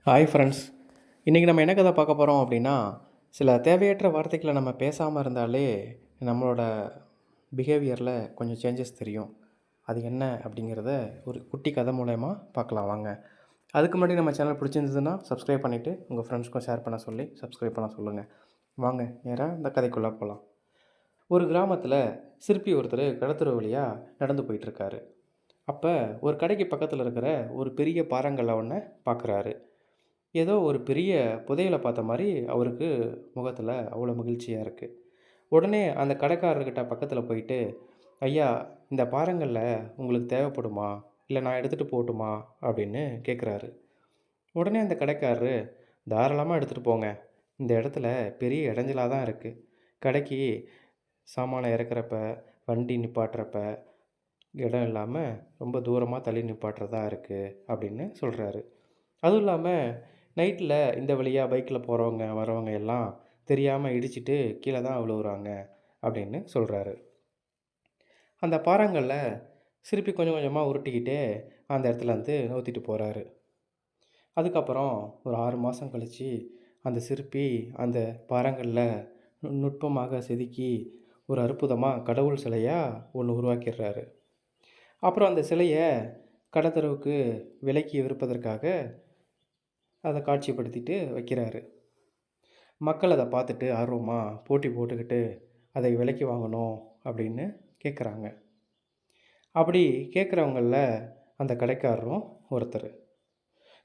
Hi friends. இன்றைக்கி நம்ம என்ன கதை பார்க்க போகிறோம் அப்படின்னா, சில தேவையற்ற வார்த்தைகளை நம்ம பேசாமல் இருந்தாலே நம்மளோட பிஹேவியரில் கொஞ்சம் சேஞ்சஸ் தெரியும். அது என்ன அப்படிங்கிறத ஒரு குட்டி கதை மூலயமா பார்க்கலாம் வாங்க. அதுக்கு முன்னாடி நம்ம சேனல் பிடிச்சிருந்ததுன்னா சப்ஸ்கிரைப் பண்ணிவிட்டு உங்கள் ஃப்ரெண்ட்ஸ்க்கும் ஷேர் பண்ண சொல்லி சப்ஸ்கிரைப் பண்ண சொல்லுங்கள். வாங்க நேராக இந்த கதைக்குள்ளே போகலாம். ஒரு கிராமத்தில் சிற்பி ஒருத்தர் கடத்தெரு வழியாக நடந்து போயிட்டுருக்காரு. அப்போ ஒரு கடைக்கு பக்கத்தில் இருக்கிற ஒரு பெரிய பாறாங்கல்லை ஒன்றை பார்க்குறாரு. ஏதோ ஒரு பெரிய புதையலை பார்த்த மாதிரி அவருக்கு முகத்தில் அவ்வளோ மகிழ்ச்சியாக இருக்குது. உடனே அந்த கடைக்காரர்கிட்ட பக்கத்தில் போயிட்டு, ஐயா, இந்த பாறைங்கல்ல உங்களுக்கு தேவைப்படுமா, இல்லை நான் எடுத்துகிட்டு போகட்டுமா அப்படின்னு கேட்குறாரு. உடனே அந்த கடைக்காரரு, தாராளமாக எடுத்துகிட்டு போங்க, இந்த இடத்துல பெரிய இடைஞ்சலாக தான் இருக்குது. கடைக்கு சாமானை இறக்குறப்ப, வண்டி நிப்பாட்டுறப்ப இடம் இல்லாமல் ரொம்ப தூரமாக தள்ளி நிப்பாட்டுறதா இருக்குது அப்படின்னு சொல்கிறாரு. அதுவும் இல்லாமல் நைட்டில் இந்த வழியாக பைக்கில் போகிறவங்க வரவங்க எல்லாம் தெரியாமல் இடிச்சிட்டு கீழே தான் விழுவுறாங்க அப்படின்னு சொல்கிறாரு. அந்த பாறாங்கல்ல சிற்பி கொஞ்சம் கொஞ்சமாக உருட்டிக்கிட்டே அந்த இடத்துல நவுத்திட்டு போகிறாரு. அதுக்கப்புறம் ஒரு 6 மாதம் கழித்து அந்த சிற்பி அந்த பாறாங்கல்ல நுட்பமாக செதுக்கி ஒரு அற்புதமாக கடவுள் சிலையாக ஒன்று உருவாக்கிடுறாரு. அப்புறம் அந்த சிலையை கடத்தெருவுக்கு விலைக்கு விற்பதற்காக அதை காட்சிப்படுத்திட்டு வைக்கிறாரு. மக்கள் அதை பார்த்துட்டு ஆர்வமாக போட்டி போட்டுக்கிட்டு அதை விலைக்கு வாங்கணும் அப்படின்னு கேட்குறாங்க. அப்படி கேட்குறவங்களில் அந்த கடைக்காரரும் ஒருத்தர்.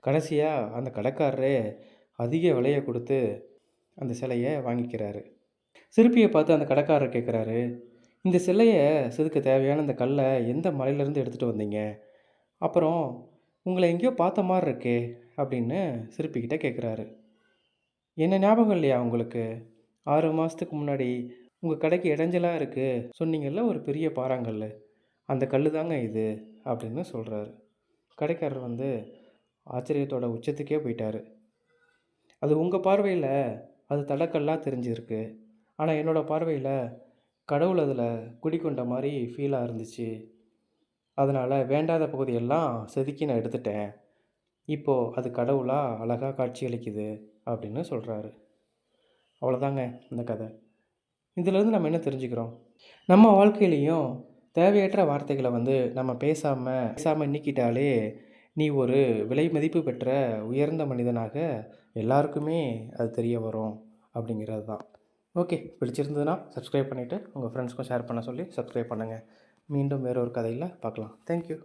கடைசியாக அந்த கடைக்காரரே அதிக விலையை கொடுத்து அந்த சிலையை வாங்கிக்கிறாரு. சிற்பியை பார்த்து அந்த கடைக்காரர் கேட்குறாரு, இந்த சிலையை செதுக்க தேவையான இந்த கல்லை எந்த மலையிலேருந்து எடுத்துகிட்டு வந்தீங்க? அப்புறம் உங்களை எங்கேயோ பார்த்த மாதிரி இருக்கே அப்படின்னு சிற்பிக்கிட்ட கேட்குறாரு. என்ன ஞாபகம் இல்லையா உங்களுக்கு? 6 மாதத்துக்கு முன்னாடி உங்கள் கடைக்கு இடைஞ்சலாக இருக்குது சொன்னீங்கள்ல, ஒரு பெரிய பாறாங்கல், அந்த கல் தாங்க இது அப்படின்னு சொல்கிறாரு. கடைக்காரர் ஆச்சரியத்தோட உச்சத்துக்கே போயிட்டார். அது உங்கள் பார்வையில் அது தடக்கல்லாக தெரிஞ்சிருக்கு, ஆனால் என்னோடய பார்வையில் கடவுள் அதில் குடிக்கொண்ட மாதிரி ஃபீலாக இருந்துச்சு. அதனால் வேண்டாத பகுதியெல்லாம் செதுக்கி நான் எடுத்துட்டேன். இப்போது அது கடவுளாக அழகாக காட்சியளிக்குது அப்படின்னு சொல்கிறாரு. அவ்வளோதாங்க இந்த கதை. இதிலேருந்து நம்ம என்ன தெரிஞ்சுக்கிறோம்? நம்ம வாழ்க்கையிலையும் தேவையற்ற வார்த்தைகளை நம்ம பேசாமல் நீக்கிட்டாலே நீ ஒரு விலை மதிப்பு பெற்ற உயர்ந்த மனிதனாக எல்லாருக்குமே அது தெரிய வரும் அப்படிங்கிறது தான். ஓகே, பிடிச்சிருந்ததுன்னா சப்ஸ்கிரைப் பண்ணிவிட்டு உங்கள் ஃப்ரெண்ட்ஸ்க்கும் ஷேர் பண்ண சொல்லி சப்ஸ்கிரைப் பண்ணுங்கள். மீண்டும் வேறு ஒரு கதையில் பார்க்கலாம். தேங்க்யூ.